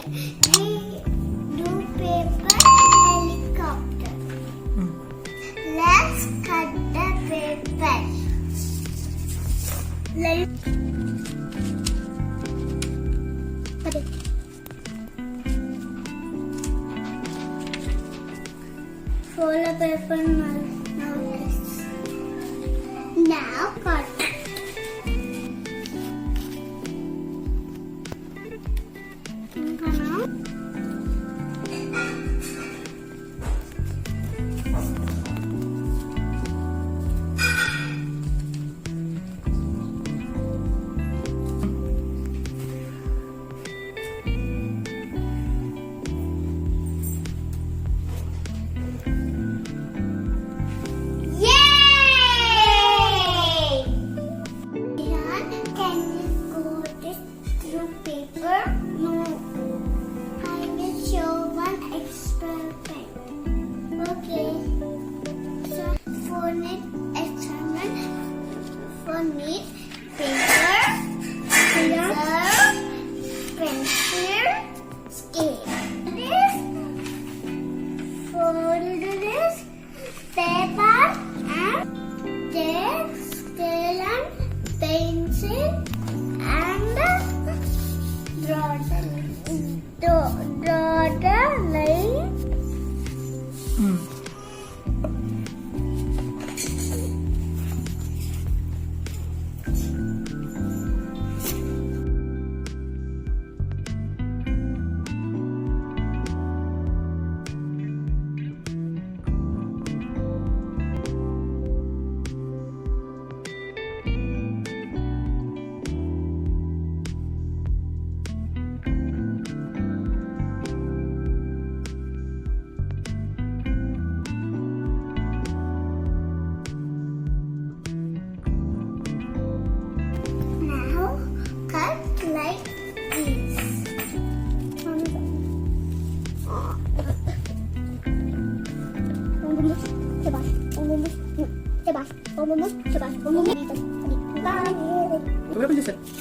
We do paper helicopter. Let's cut the paper. Let's cut it. Fold the paper now. Now cut. Need paper, scissors, pencil, scale. Fold this paper and take scale and pencil and draw the line. Coba. Coba. Coba. Coba. Coba.